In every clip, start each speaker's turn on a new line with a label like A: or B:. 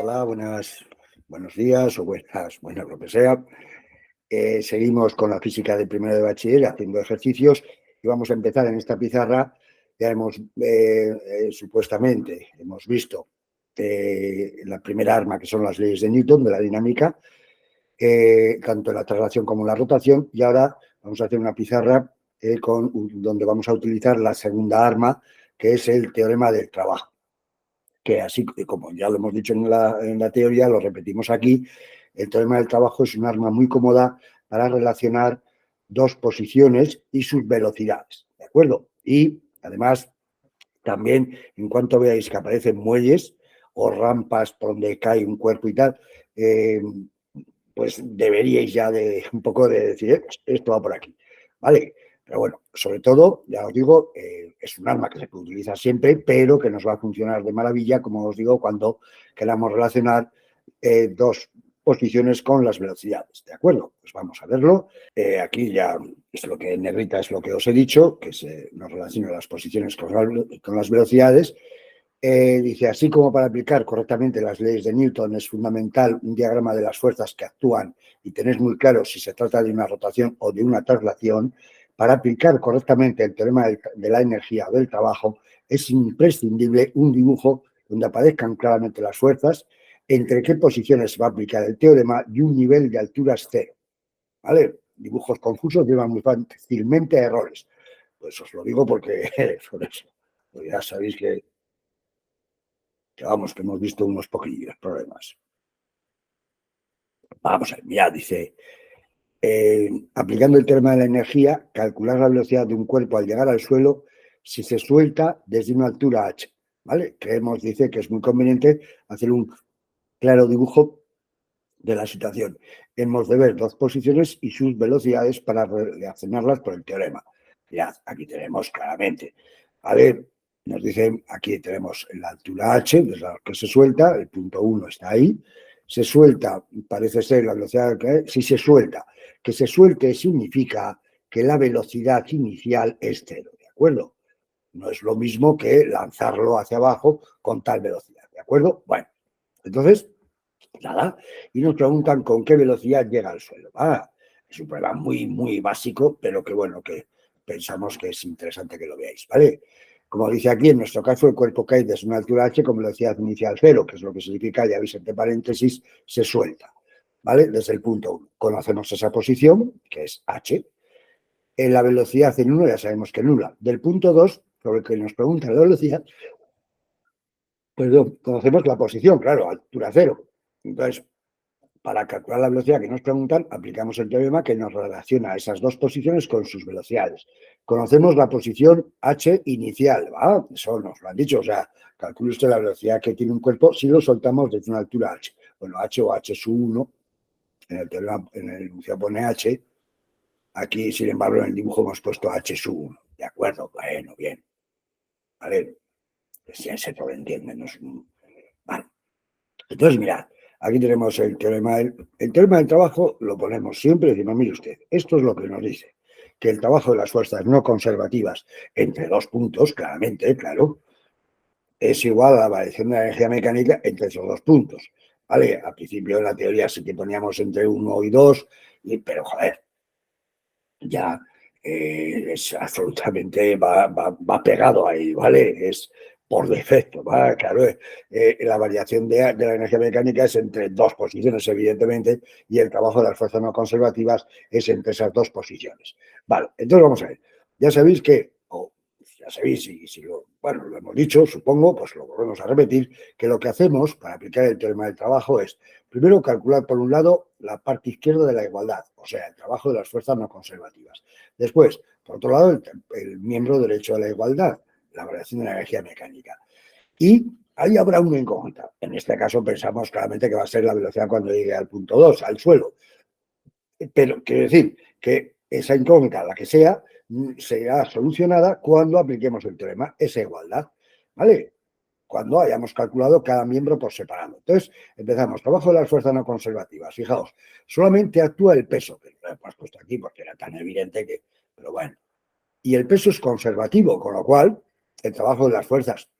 A: Hola, buenos días o buenas lo que sea. Seguimos con la física de primero de bachiller haciendo ejercicios y vamos a empezar en esta pizarra. Ya supuestamente hemos visto la primera arma, que son las leyes de Newton, de la dinámica, tanto en la traslación como en la rotación, y ahora vamos a hacer una pizarra donde vamos a utilizar la segunda arma, que es el teorema del trabajo, que así como ya lo hemos dicho en la teoría, lo repetimos aquí. El teorema del trabajo es un arma muy cómoda para relacionar dos posiciones y sus velocidades, ¿de acuerdo? Y además, también en cuanto veáis que aparecen muelles o rampas por donde cae un cuerpo y tal, pues deberíais ya de un poco de decir, esto va por aquí, ¿vale? Pero bueno, sobre todo, ya os digo, es un arma que se puede utilizar siempre, pero que nos va a funcionar de maravilla, como os digo, cuando queramos relacionar dos posiciones con las velocidades, ¿de acuerdo? Pues vamos a verlo. Aquí ya es lo que en negrita es lo que os he dicho, que nos relaciona las posiciones con las velocidades. Dice, así como para aplicar correctamente las leyes de Newton es fundamental un diagrama de las fuerzas que actúan y tener muy claro si se trata de una rotación o de una traslación, para aplicar correctamente el teorema de la energía o del trabajo es imprescindible un dibujo donde aparezcan claramente las fuerzas, entre qué posiciones se va a aplicar el teorema y un nivel de alturas cero. ¿Vale? Dibujos confusos llevan muy fácilmente a errores. Pues os lo digo porque por eso. Pues ya sabéis que vamos, que hemos visto unos poquillos problemas. Vamos a ver, ya dice, aplicando el teorema de la energía, calcular la velocidad de un cuerpo al llegar al suelo si se suelta desde una altura h, ¿vale? Creemos, dice, que es muy conveniente hacer un claro dibujo de la situación. Hemos de ver dos posiciones y sus velocidades para relacionarlas por el teorema. Mirad, aquí tenemos claramente, ¿vale? Nos dicen, aquí tenemos la altura h, desde la que se suelta, el punto 1 está ahí, se suelta, parece ser la velocidad que si se suelta. Que se suelte significa que la velocidad inicial es cero, ¿de acuerdo? No es lo mismo que lanzarlo hacia abajo con tal velocidad, ¿de acuerdo? Bueno, entonces, nada, y nos preguntan con qué velocidad llega al suelo. Es un problema muy, muy básico, pero que bueno, que pensamos que es interesante que lo veáis, ¿vale? Como dice aquí, en nuestro caso, el cuerpo cae desde una altura h con velocidad inicial cero, que es lo que significa, ya veis entre paréntesis, se suelta, ¿vale? Desde el punto 1. Conocemos esa posición, que es h. En la velocidad en 1 ya sabemos que nula. Del punto 2, sobre el que nos pregunta la velocidad, perdón, conocemos la posición, claro, altura cero. Entonces, para calcular la velocidad que nos preguntan, aplicamos el teorema que nos relaciona esas dos posiciones con sus velocidades. Conocemos la posición h inicial, ¿va? Eso nos lo han dicho, o sea, calcule usted la velocidad que tiene un cuerpo si lo soltamos desde una altura h. Bueno, h o h sub 1, en el teorema, en el enunciado pone h, aquí, sin embargo, en el dibujo hemos puesto h sub 1, ¿de acuerdo? Bueno, bien, ¿vale? Si se lo entienden, no es un... Vale. Entonces, mirad, aquí tenemos el teorema del trabajo, lo ponemos siempre, decimos, mire usted, esto es lo que nos dice, que el trabajo de las fuerzas no conservativas entre dos puntos, claramente, claro, es igual a la variación de la energía mecánica entre esos dos puntos, ¿vale? Al principio en la teoría sí que poníamos entre 1 y 2, pero joder, ya es absolutamente, va pegado ahí, ¿vale? Es por defecto, ¿vale? Claro, la variación de la energía mecánica es entre dos posiciones, evidentemente, y el trabajo de las fuerzas no conservativas es entre esas dos posiciones. Vale, entonces vamos a ver. Ya sabéis que, ya sabéis, si bueno, lo hemos dicho, supongo, pues lo volvemos a repetir, que lo que hacemos para aplicar el teorema del trabajo es, primero, calcular por un lado la parte izquierda de la igualdad, o sea, el trabajo de las fuerzas no conservativas. Después, por otro lado, el miembro derecho de la igualdad, la variación de la energía mecánica. Y ahí habrá una incógnita. En este caso pensamos claramente que va a ser la velocidad cuando llegue al punto 2, al suelo. Pero quiero decir que esa incógnita, la que sea, será solucionada cuando apliquemos el teorema, esa igualdad, ¿vale? Cuando hayamos calculado cada miembro por separado. Entonces, empezamos. Trabajo de las fuerzas no conservativas. Fijaos, solamente actúa el peso, que lo hemos puesto aquí porque era tan evidente que... Pero bueno. Y el peso es conservativo, con lo cual el trabajo de las fuerzas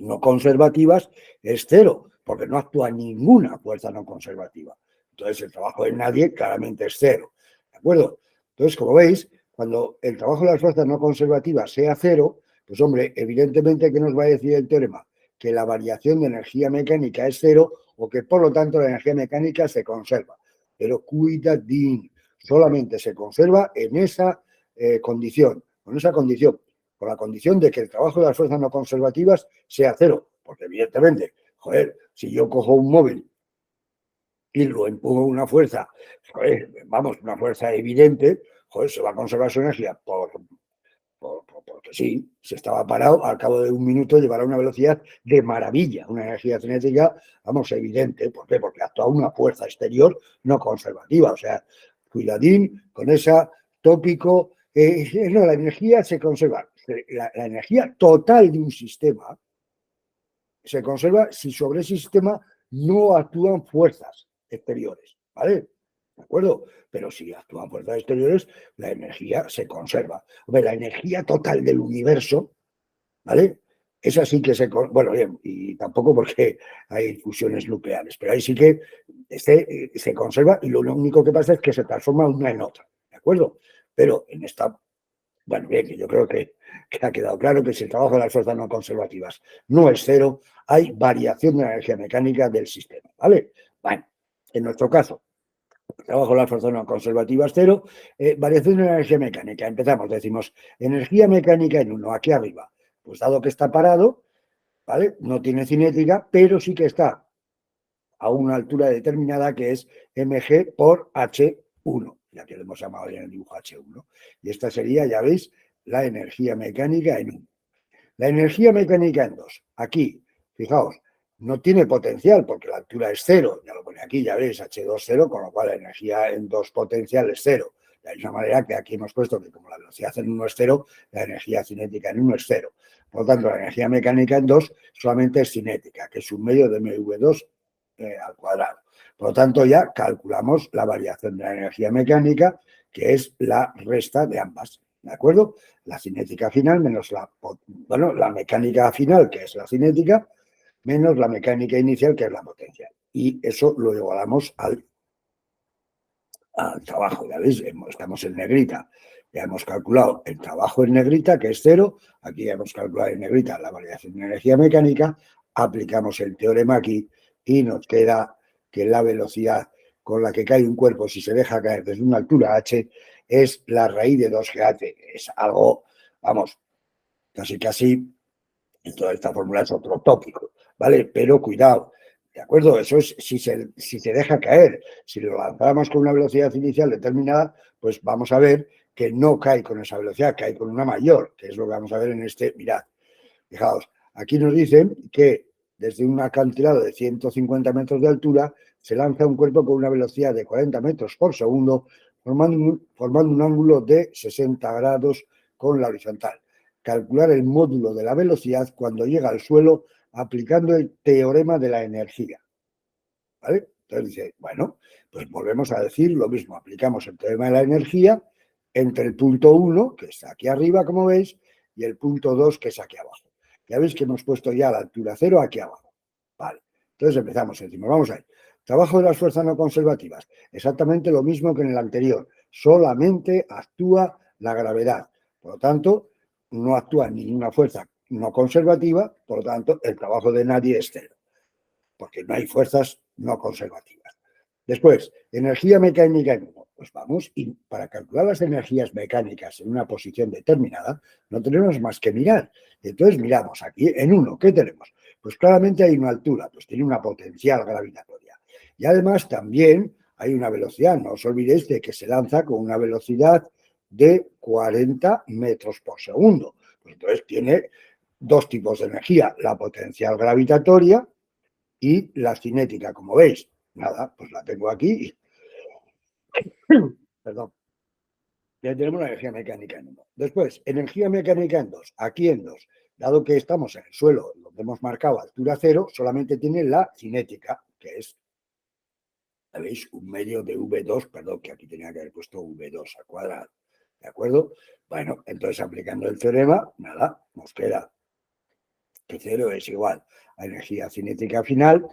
A: no conservativas es cero, porque no actúa ninguna fuerza no conservativa. Entonces, el trabajo de nadie claramente es cero. ¿De acuerdo? Entonces, como veis, cuando el trabajo de las fuerzas no conservativas sea cero, pues hombre, evidentemente, ¿qué nos va a decir el teorema? Que la variación de energía mecánica es cero o que, por lo tanto, la energía mecánica se conserva. Pero cuidadín, solamente se conserva en esa condición, con esa condición, con la condición de que el trabajo de las fuerzas no conservativas sea cero, porque evidentemente, joder, si yo cojo un móvil y lo empujo una fuerza, joder, vamos, una fuerza evidente, joder, se va a conservar su energía porque sí, se estaba parado, al cabo de un minuto llevará una velocidad de maravilla, una energía cinética, vamos, evidente. ¿Por qué? Porque actúa una fuerza exterior no conservativa. O sea, cuidadín con ese tópico. No, la energía se conserva. La energía total de un sistema se conserva si sobre ese sistema no actúan fuerzas exteriores, ¿vale? ¿De acuerdo? Pero si actúan fuerzas exteriores, la energía se conserva. Hombre, la energía total del universo, ¿vale? Esa sí que bueno, bien, y tampoco porque hay fusiones nucleares, pero ahí sí que se conserva y lo único que pasa es que se transforma una en otra, ¿de acuerdo? Pero en esta, bueno, bien, que yo creo que ha quedado claro que si el trabajo de las fuerzas no conservativas no es cero, hay variación de la energía mecánica del sistema, ¿vale? Bueno, en nuestro caso, el trabajo de las fuerzas no conservativas cero, variación de la energía mecánica. Empezamos, decimos, energía mecánica en uno, aquí arriba. Pues dado que está parado, ¿vale? No tiene cinética, pero sí que está a una altura determinada que es mg por h1, ya que lo hemos llamado en el dibujo h1. Y esta sería, ya veis, la energía mecánica en 1. La energía mecánica en 2. Aquí, fijaos, no tiene potencial porque la altura es cero. Ya lo pone aquí, ya veis, H2 cero, con lo cual la energía en 2 potencial es cero. De la misma manera que aquí hemos puesto que como la velocidad en 1 es cero, la energía cinética en 1 es cero. Por lo tanto, la energía mecánica en 2 solamente es cinética, que es un medio de mv2 al cuadrado. Por lo tanto, ya calculamos la variación de la energía mecánica, que es la resta de ambas. ¿De acuerdo? La cinética final menos la mecánica final, que es la cinética, menos la mecánica inicial, que es la potencial. Y eso lo igualamos al trabajo. Ya veis, estamos en negrita. Ya hemos calculado el trabajo en negrita, que es cero. Aquí ya hemos calculado en negrita la variación de energía mecánica. Aplicamos el teorema aquí y nos queda que la velocidad con la que cae un cuerpo si se deja caer desde una altura h es la raíz de 2gh. Es algo, vamos, casi, y toda esta fórmula es otro tópico, ¿vale? Pero cuidado, ¿de acuerdo? Eso es si se deja caer. Si lo lanzamos con una velocidad inicial determinada, pues vamos a ver que no cae con esa velocidad, cae con una mayor, que es lo que vamos a ver en este, mirad. Fijaos, aquí nos dicen que desde un acantilado de 150 metros de altura se lanza un cuerpo con una velocidad de 40 metros por segundo, formando un ángulo de 60 grados con la horizontal. Calcular el módulo de la velocidad cuando llega al suelo aplicando el teorema de la energía. ¿Vale? Entonces dice, bueno, pues volvemos a decir lo mismo, aplicamos el teorema de la energía entre el punto 1, que está aquí arriba, como veis, y el punto 2, que es aquí abajo. Ya veis que hemos puesto ya la altura 0 aquí abajo. Vale, entonces empezamos, decimos, vamos a ver, trabajo de las fuerzas no conservativas, exactamente lo mismo que en el anterior, solamente actúa la gravedad. Por lo tanto, no actúa ninguna fuerza no conservativa, por lo tanto, el trabajo de nadie es cero, porque no hay fuerzas no conservativas. Después, energía mecánica en 1. Pues vamos, y para calcular las energías mecánicas en una posición determinada, no tenemos más que mirar. Entonces miramos aquí en 1, ¿qué tenemos? Pues claramente hay una altura, pues tiene una potencial gravitatoria. Y además también hay una velocidad, no os olvidéis de que se lanza con una velocidad de 40 metros por segundo. Pues entonces tiene dos tipos de energía, la potencial gravitatoria y la cinética, como veis. Nada, pues la tengo aquí. Perdón. Ya tenemos la energía mecánica en 1. Después, energía mecánica en 2. Aquí en 2. Dado que estamos en el suelo, donde hemos marcado altura 0, solamente tiene la cinética, que es, ¿sabéis? Un medio de V2, perdón, que aquí tenía que haber puesto V2 al cuadrado. ¿De acuerdo? Bueno, entonces aplicando el teorema, nada, nos queda que 0 es igual a energía cinética final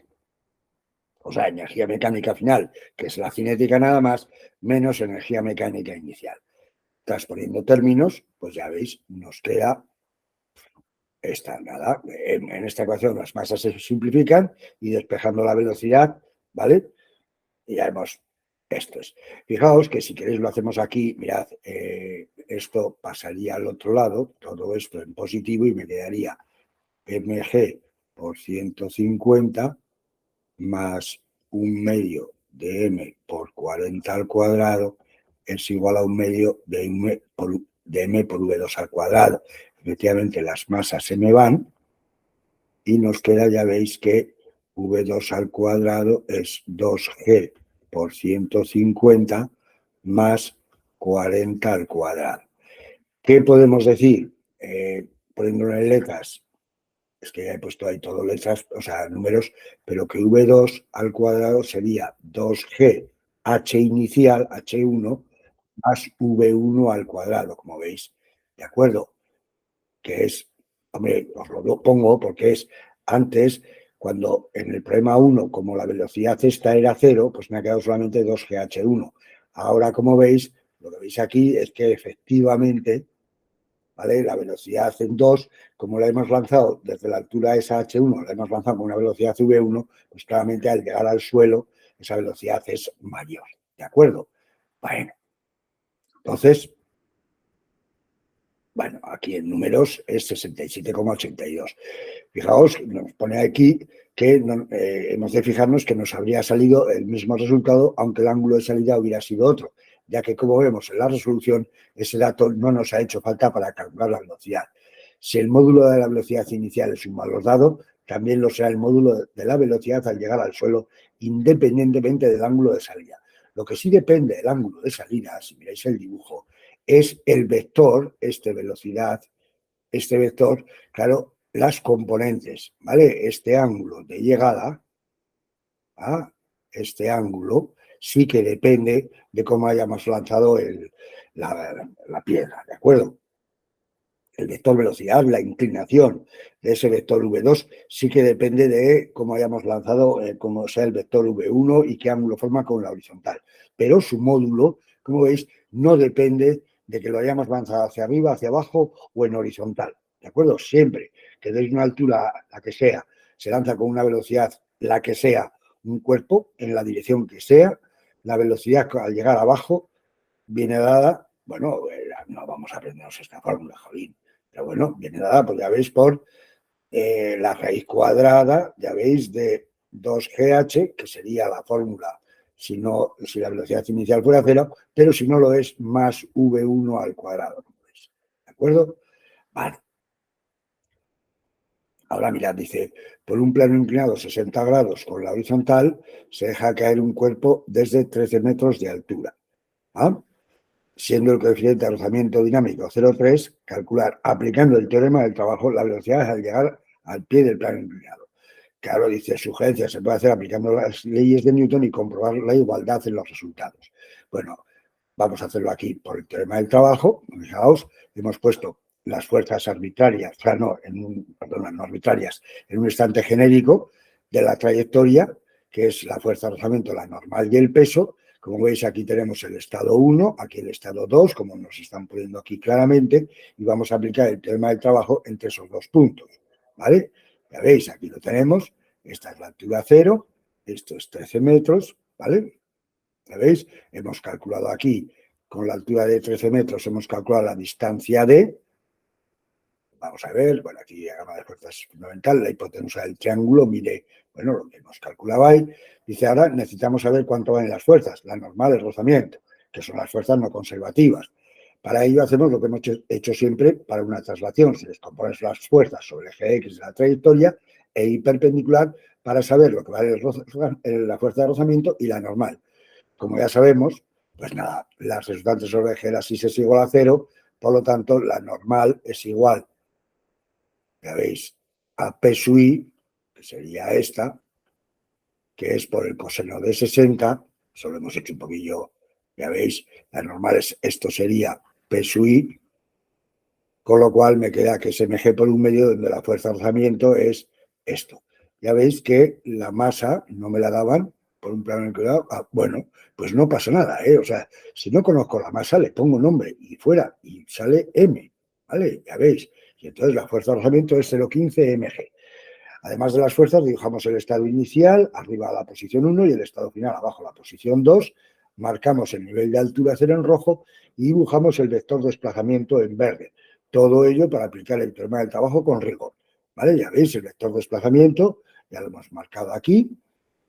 A: o sea, energía mecánica final, que es la cinética nada más, menos energía mecánica inicial. Transponiendo términos, pues ya veis, nos queda esta, nada. En esta ecuación las masas se simplifican y despejando la velocidad, ¿vale? Y ya vemos esto es. Fijaos que si queréis lo hacemos aquí, mirad, esto pasaría al otro lado, todo esto en positivo y me quedaría mg por 150 más 1/2 de m por 40 al cuadrado es igual a 1/2 de m por v2 al cuadrado. Efectivamente, las masas se me van y nos queda, ya veis que v2 al cuadrado es 2g por 150 más 40 al cuadrado. ¿Qué podemos decir? Poniéndolo en letras, es que ya he puesto ahí todo letras, o sea, números, pero que v2 al cuadrado sería 2g h inicial, h1, más v1 al cuadrado, como veis. ¿De acuerdo? Que es, hombre, os lo pongo porque es antes, cuando en el problema 1, como la velocidad esta era 0, pues me ha quedado solamente 2gh1. Ahora, como veis, lo que veis aquí es que efectivamente, ¿vale? La velocidad en 2, como la hemos lanzado desde la altura esa h1, la hemos lanzado con una velocidad v1, pues claramente al llegar al suelo, esa velocidad es mayor. ¿De acuerdo? Bueno, entonces, bueno, aquí en números es 67,82. Fijaos, nos pone aquí que hemos de fijarnos que nos habría salido el mismo resultado, aunque el ángulo de salida hubiera sido otro, ya que, como vemos en la resolución, ese dato no nos ha hecho falta para calcular la velocidad. Si el módulo de la velocidad inicial es un valor dado, también lo será el módulo de la velocidad al llegar al suelo, independientemente del ángulo de salida. Lo que sí depende del ángulo de salida, si miráis el dibujo, es el vector, este vector, claro, las componentes, ¿vale? Este ángulo de llegada a este ángulo sí que depende de cómo hayamos lanzado la piedra, ¿de acuerdo? El vector velocidad, la inclinación de ese vector V2 sí que depende de cómo hayamos lanzado, cómo sea el vector V1 y qué ángulo forma con la horizontal. Pero su módulo, como veis, no depende de que lo hayamos lanzado hacia arriba, hacia abajo o en horizontal. ¿De acuerdo? Siempre que deis una altura, la que sea, se lanza con una velocidad, la que sea, un cuerpo en la dirección que sea, la velocidad al llegar abajo viene dada, bueno, no vamos a aprendernos esta fórmula, jolín, pero bueno, viene dada, pues ya veis, por la raíz cuadrada, ya veis, de 2GH, que sería la fórmula si la velocidad inicial fuera 0, pero si no lo es, más V1 al cuadrado. ¿De acuerdo? Vale. Ahora mirad, dice, por un plano inclinado 60 grados con la horizontal, se deja caer un cuerpo desde 13 metros de altura. ¿Ah? Siendo el coeficiente de rozamiento dinámico 0,3, calcular, aplicando el teorema del trabajo, la velocidad al llegar al pie del plano inclinado. Claro, dice, sugerencia, se puede hacer aplicando las leyes de Newton y comprobar la igualdad en los resultados. Bueno, vamos a hacerlo aquí por el teorema del trabajo. Fijaos, hemos puesto las fuerzas arbitrarias, no arbitrarias, en un instante genérico de la trayectoria, que es la fuerza de rozamiento, la normal y el peso. Como veis, aquí tenemos el estado 1, aquí el estado 2, como nos están poniendo aquí claramente, y vamos a aplicar el teorema del trabajo entre esos dos puntos, ¿vale? Ya veis, aquí lo tenemos, esta es la altura 0, esto es 13 metros, ¿vale? ¿Ya veis? Hemos calculado aquí, con la altura de 13 metros, hemos calculado la distancia D. Vamos a ver, bueno, aquí la gama de fuerzas es fundamental, la hipotenusa del triángulo mide, bueno, lo que hemos calculado ahí. Dice, ahora necesitamos saber cuánto valen las fuerzas, la normal, el rozamiento, que son las fuerzas no conservativas. Para ello hacemos lo que hemos hecho siempre para una traslación, se descomponen las fuerzas sobre el eje X de la trayectoria e Y perpendicular para saber lo que vale la fuerza de rozamiento y la normal. Como ya sabemos, pues nada, las resultantes sobre el eje de la axis es igual a 0, por lo tanto, la normal es igual, ya veis, a P sub I, que sería esta, que es por el coseno de 60, eso lo hemos hecho un poquillo, ya veis, la normal es, esto sería P sub I, con lo cual me queda que es mg por 1/2, donde la fuerza de rozamiento es esto. ya veis que la masa no me la daban por un plano inclinado. Bueno, pues no pasa nada, ¿eh? O sea, si no conozco la masa, le pongo nombre y fuera, y sale M, ¿vale? Ya veis. Y entonces la fuerza de rozamiento es 0,15 mg. Además de las fuerzas, dibujamos el estado inicial, arriba la posición 1 y el estado final, abajo la posición 2. Marcamos el nivel de altura cero en rojo y dibujamos el vector de desplazamiento en verde. Todo ello para aplicar el teorema del trabajo con rigor. ¿Vale? Ya veis, el vector de desplazamiento, ya lo hemos marcado aquí,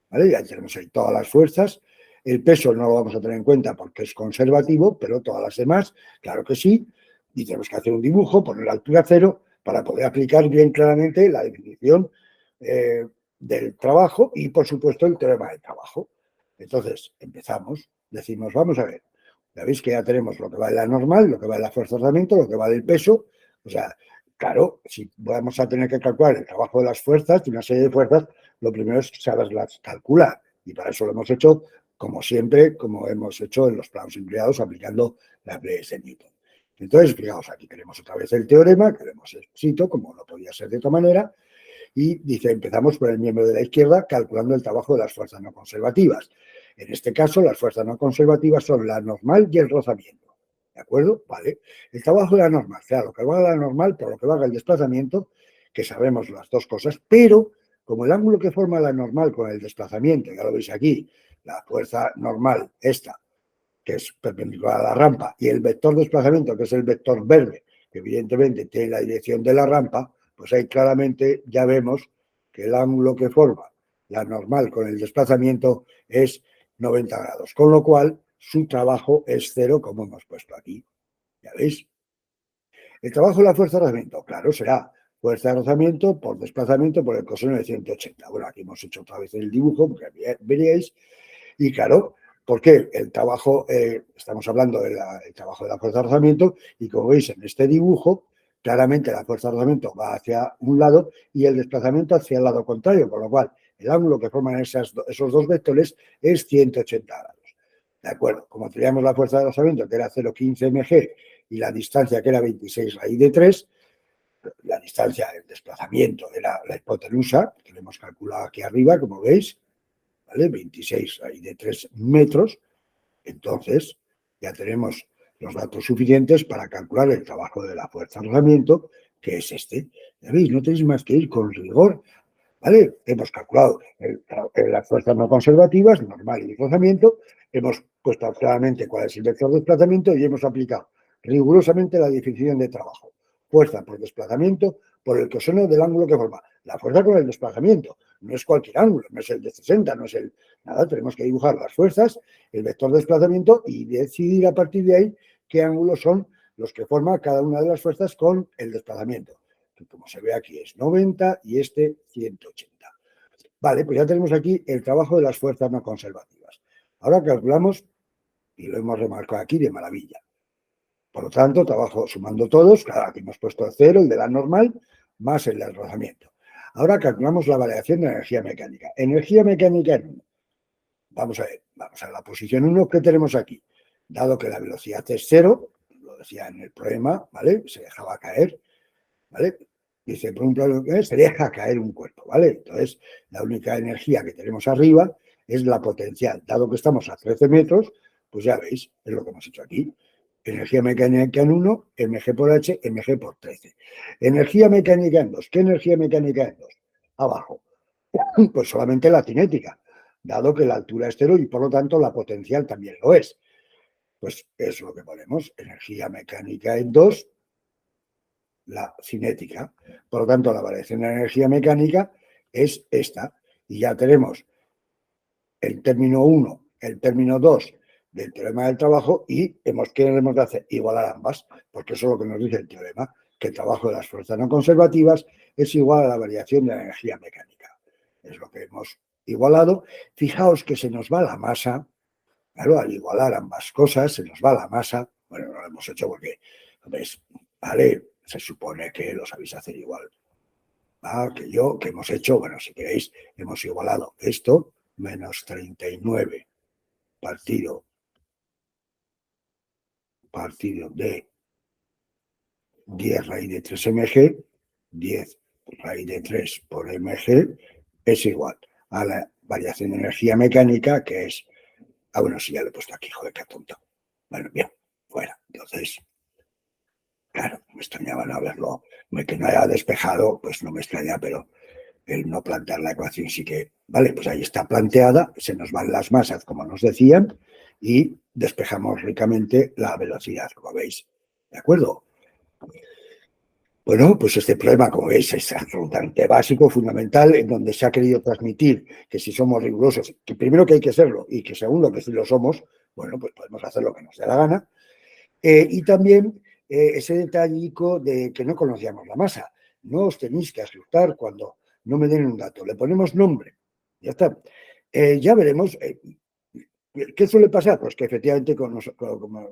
A: ¿vale? Ya tenemos ahí todas las fuerzas. El peso no lo vamos a tener en cuenta porque es conservativo, pero todas las demás, claro que sí. Y tenemos que hacer un dibujo, poner la altura cero, para poder aplicar bien claramente la definición del trabajo y, por supuesto, el teorema del trabajo. Entonces, empezamos, decimos, vamos a ver, ya veis que ya tenemos lo que va de la normal, lo que va de la fuerza de rozamiento, lo que va del peso. O sea, claro, si vamos a tener que calcular el trabajo de las fuerzas, de una serie de fuerzas, lo primero es saberlas calcular. Y para eso lo hemos hecho, como siempre, como hemos hecho en los planos empleados, aplicando las leyes de Newton. Entonces, fijaos, aquí tenemos otra vez el teorema, que lo hemos escrito, como no podía ser de otra manera, y dice, empezamos por el miembro de la izquierda, calculando el trabajo de las fuerzas no conservativas. En este caso, las fuerzas no conservativas son la normal y el rozamiento. ¿De acuerdo? Vale. El trabajo de la normal, claro, lo que valga la normal por lo que valga el desplazamiento, que sabemos las dos cosas, pero como el ángulo que forma la normal con el desplazamiento, ya lo veis aquí, la fuerza normal, esta, que es perpendicular a la rampa, y el vector de desplazamiento, que es el vector verde, que evidentemente tiene la dirección de la rampa, pues ahí claramente ya vemos que el ángulo que forma la normal con el desplazamiento es 90 grados, con lo cual su trabajo es cero, como hemos puesto aquí. ¿Ya veis? El trabajo de la fuerza de rozamiento, claro, será fuerza de rozamiento por desplazamiento por el coseno de 180. Bueno, aquí hemos hecho otra vez el dibujo, porque veríais, y claro, ¿por qué? El trabajo, estamos hablando del trabajo de la fuerza de rozamiento, y como veis en este dibujo, claramente la fuerza de rozamiento va hacia un lado y el desplazamiento hacia el lado contrario, con lo cual el ángulo que forman esos dos vectores es 180 grados. ¿De acuerdo? Como teníamos la fuerza de rozamiento, que era 0,15 mg, y la distancia, que era 26 raíz de 3, la distancia del desplazamiento era la hipotenusa, que lo hemos calculado aquí arriba, como veis, ¿vale? 26 raíz de 3 metros. Entonces, ya tenemos los datos suficientes para calcular el trabajo de la fuerza de rozamiento, que es este. Ya veis, no tenéis más que ir con rigor, ¿vale? Hemos calculado las fuerzas no conservativas, normal y rozamiento, hemos puesto claramente cuál es el vector de desplazamiento y hemos aplicado rigurosamente la definición de trabajo. Fuerza por desplazamiento por el coseno del ángulo que forma. La fuerza con el desplazamiento, no es cualquier ángulo, no es el de 60, no es el... Nada, tenemos que dibujar las fuerzas, el vector de desplazamiento y decidir a partir de ahí qué ángulos son los que forma cada una de las fuerzas con el desplazamiento, que como se ve aquí es 90 y este 180. Vale, pues ya tenemos aquí el trabajo de las fuerzas no conservativas. Ahora calculamos, y lo hemos remarcado aquí de maravilla. Por lo tanto, trabajo sumando todos, claro, aquí hemos puesto el cero, el de la normal, más el del rozamiento. Ahora calculamos la variación de energía mecánica. Energía mecánica en 1. Vamos a ver, vamos a la posición 1 que tenemos aquí. Dado que la velocidad es cero, lo decía en el problema, ¿vale? Se dejaba caer, ¿vale? Dice, por un plano se deja caer un cuerpo, ¿vale? Entonces, la única energía que tenemos arriba es la potencial. Dado que estamos a 13 metros, pues ya veis, es lo que hemos hecho aquí. Energía mecánica en 1, mg por h, mg por 13. Energía mecánica en 2. ¿Qué energía mecánica en 2? Abajo. Pues solamente la cinética, dado que la altura es cero y por lo tanto la potencial también lo es. Pues es lo que ponemos, energía mecánica en 2, la cinética. Por lo tanto, la variación de la energía mecánica es esta. Y ya tenemos el término 1, el término 2 del teorema del trabajo y ¿qué hemos de hacer? Igualar ambas, porque eso es lo que nos dice el teorema, que el trabajo de las fuerzas no conservativas es igual a la variación de la energía mecánica. Es lo que hemos igualado. Fijaos que se nos va la masa, claro, al igualar ambas cosas, se nos va la masa. Bueno, no lo hemos hecho porque, ¿ves? Vale, se supone que lo sabéis hacer igual. Que hemos hecho, bueno, si queréis, hemos igualado esto, menos 39 partido de 10 raíz de 3 mg, 10 raíz de 3 por mg, es igual a la variación de energía mecánica, que es... Ah, bueno, sí, ya lo he puesto aquí, joder, qué tonto. Bueno, bien, fuera. Entonces, claro, me extrañaba no haberlo, que no haya despejado, pues no me extraña, pero el no plantear la ecuación sí que, vale, pues ahí está planteada, se nos van las masas, como nos decían, y despejamos ricamente la velocidad, como veis. ¿De acuerdo? Bueno, pues este problema, como veis, es absolutamente básico, fundamental, en donde se ha querido transmitir que si somos rigurosos, que primero que hay que serlo y que segundo que si lo somos, bueno, pues podemos hacer lo que nos dé la gana. Y también ese detallico de que no conocíamos la masa. No os tenéis que asustar cuando no me den un dato. Le ponemos nombre. Ya está. Ya veremos. ¿Qué suele pasar? Pues que efectivamente, como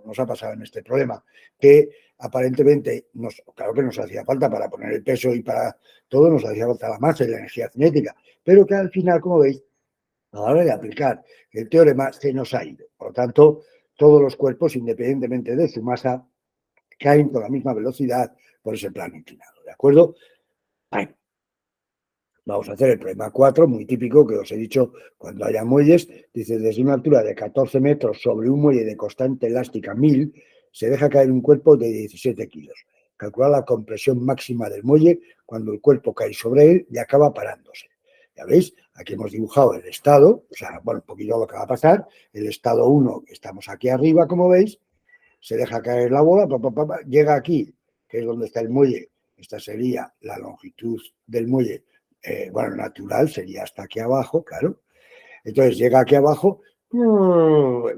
A: nos ha pasado en este problema, que aparentemente, claro que nos hacía falta para poner el peso y para todo, nos hacía falta la masa y la energía cinética, pero que al final, como veis, a la hora de aplicar el teorema se nos ha ido. Por lo tanto, todos los cuerpos, independientemente de su masa, caen con la misma velocidad por ese plano inclinado. ¿De acuerdo? Bueno, vamos a hacer el problema 4, muy típico, que os he dicho cuando haya muelles. Dice, desde una altura de 14 metros sobre un muelle de constante elástica 1000, se deja caer un cuerpo de 17 kilos. Calcular la compresión máxima del muelle cuando el cuerpo cae sobre él y acaba parándose. Ya veis, aquí hemos dibujado el estado, o sea, bueno, un poquito lo que va a pasar. El estado 1, estamos aquí arriba, como veis, se deja caer la bola, llega aquí, que es donde está el muelle. Esta sería la longitud del muelle, bueno, natural, sería hasta aquí abajo, claro. Entonces llega aquí abajo,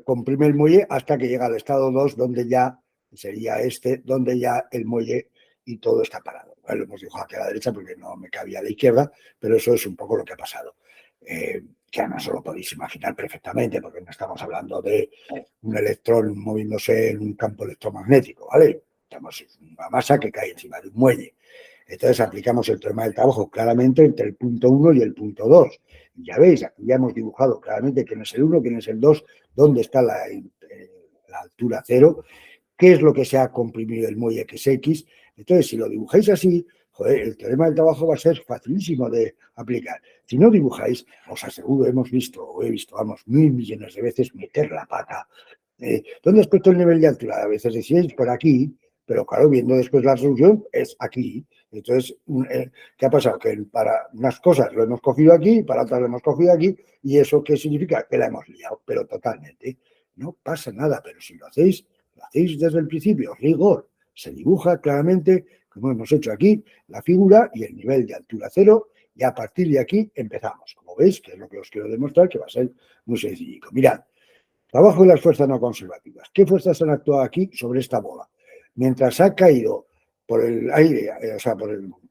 A: comprime el muelle hasta que llega al estado 2, donde ya sería este, donde ya el muelle y todo está parado. Lo hemos dibujado aquí a la derecha porque no me cabía a la izquierda, pero eso es un poco lo que ha pasado. Que además os lo podéis imaginar perfectamente, porque no estamos hablando de un electrón moviéndose en un campo electromagnético, ¿vale? Estamos en una masa que cae encima de un muelle. Entonces aplicamos el teorema del trabajo claramente entre el punto 1 y el punto 2. Ya veis, aquí ya hemos dibujado claramente quién es el 1, quién es el 2, dónde está la altura 0, qué es lo que se ha comprimido el muelle, que es X. Entonces, si lo dibujáis así, joder, el teorema del trabajo va a ser facilísimo de aplicar. Si no dibujáis, os aseguro, hemos visto, o he visto, vamos, 1000 millones de veces meter la pata. ¿Dónde has puesto el nivel de altura? A veces decís por aquí, pero claro, viendo después la resolución, es aquí. Entonces, ¿qué ha pasado? Que para unas cosas lo hemos cogido aquí, para otras lo hemos cogido aquí, y eso ¿qué significa? Que la hemos liado, pero totalmente. No pasa nada, pero si lo hacéis desde el principio, rigor, se dibuja claramente, como hemos hecho aquí, la figura y el nivel de altura 0, y a partir de aquí empezamos. Como veis, que es lo que os quiero demostrar, que va a ser muy sencillo. Mirad, trabajo de las fuerzas no conservativas. ¿Qué fuerzas han actuado aquí sobre esta bola? Mientras ha caído por el aire, o sea,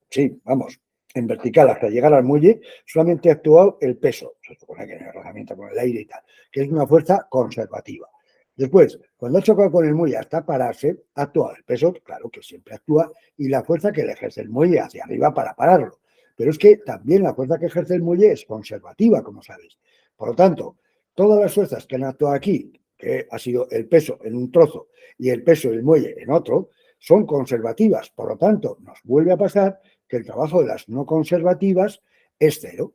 A: sí, vamos, en vertical hasta llegar al muelle, solamente ha actuado el peso, se supone que en el rozamiento con el aire y tal, que es una fuerza conservativa. Después, cuando ha chocado con el muelle hasta pararse, ha actuado el peso, claro que siempre actúa, y la fuerza que le ejerce el muelle hacia arriba para pararlo. Pero es que también la fuerza que ejerce el muelle es conservativa, como sabéis. Por lo tanto, todas las fuerzas que han actuado aquí, que ha sido el peso en un trozo y el peso del muelle en otro, son conservativas. Por lo tanto, nos vuelve a pasar que el trabajo de las no conservativas es 0.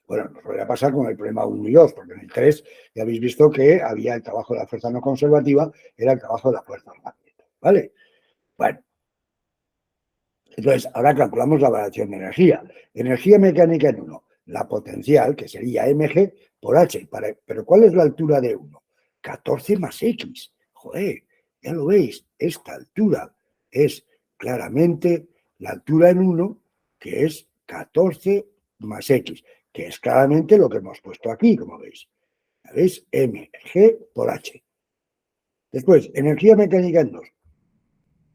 A: Bueno, nos vuelve a pasar con el problema 1 y 2, porque en el 3 ya habéis visto que había el trabajo de la fuerza no conservativa, era el trabajo de la fuerza magnética, ¿vale? Bueno, entonces ahora calculamos la variación de energía. Energía mecánica en 1, la potencial, que sería mg por h. Pero ¿cuál es la altura de 1? 14 más x. Joder, ya lo veis, esta altura es claramente la altura en 1, que es 14 más x, que es claramente lo que hemos puesto aquí, como veis. ¿Ya veis? mg por h. Después, energía mecánica en 2.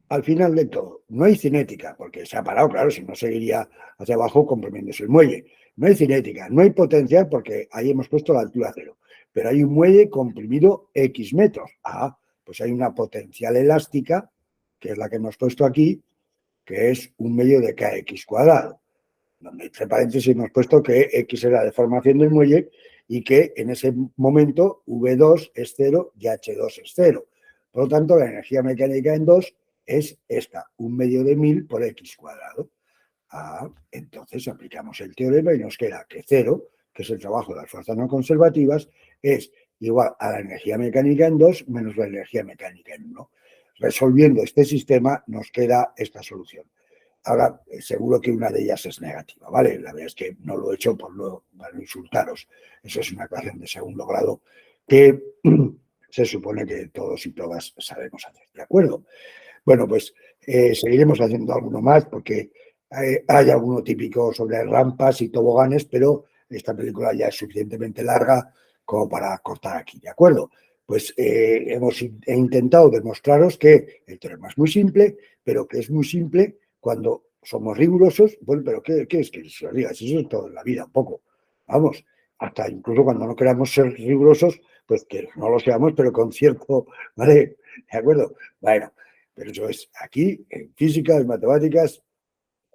A: Al final de todo, no hay cinética, porque se ha parado, claro, si no seguiría hacia abajo comprimiéndose el muelle. No hay cinética, no hay potencial, porque ahí hemos puesto la altura 0. Pero hay un muelle comprimido X metros. Ah, pues hay una potencial elástica, que es la que hemos puesto aquí, que es un medio de kx cuadrado. Donde, entre paréntesis, hemos puesto que X era la deformación del muelle y que en ese momento V2 es 0 y H2 es 0. Por lo tanto, la energía mecánica en 2 es esta, un medio de 1000 por X cuadrado. Entonces aplicamos el teorema y nos queda que 0, que es el trabajo de las fuerzas no conservativas, es igual a la energía mecánica en 2 menos la energía mecánica en 1. Resolviendo este sistema nos queda esta solución. Ahora, seguro que una de ellas es negativa, ¿vale? La verdad es que no lo he hecho para no insultaros. Eso es una ecuación de segundo grado que se supone que todos y todas sabemos hacer, ¿de acuerdo? Bueno, pues seguiremos haciendo alguno más porque hay alguno típico sobre rampas y toboganes, pero esta película ya es suficientemente larga como para cortar aquí, ¿de acuerdo? Pues he intentado demostraros que el teorema es muy simple, pero que es muy simple cuando somos rigurosos. Bueno, pero ¿qué es que se os diga? Si eso es todo en la vida, un poco. Vamos, hasta incluso cuando no queramos ser rigurosos, pues que no lo seamos, pero con cierto, ¿vale? ¿De acuerdo? Bueno, pero eso es aquí, en física, en matemáticas,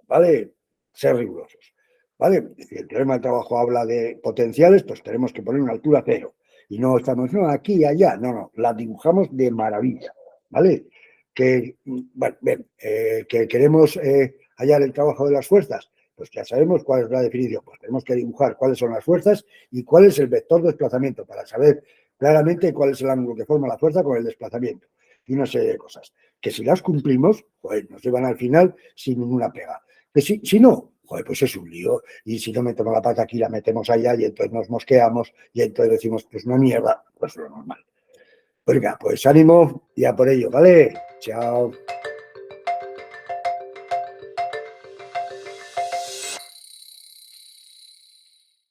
A: ¿vale? Ser rigurosos, ¿vale? Si el teorema del trabajo habla de potenciales, pues tenemos que poner una altura 0. Y no estamos, no, aquí y allá, no, la dibujamos de maravilla, ¿vale? Que, bueno, bien, que queremos hallar el trabajo de las fuerzas, pues ya sabemos cuál es la definición, pues tenemos que dibujar cuáles son las fuerzas y cuál es el vector de desplazamiento para saber claramente cuál es el ángulo que forma la fuerza con el desplazamiento y una serie de cosas, que si las cumplimos, pues nos llevan al final sin ninguna pega. Que si no, joder, pues es un lío. Y si no metemos la pata aquí, la metemos allá y entonces nos mosqueamos y entonces decimos, pues una mierda, pues lo normal. Venga, pues ánimo y a por ello, ¿vale? Chao.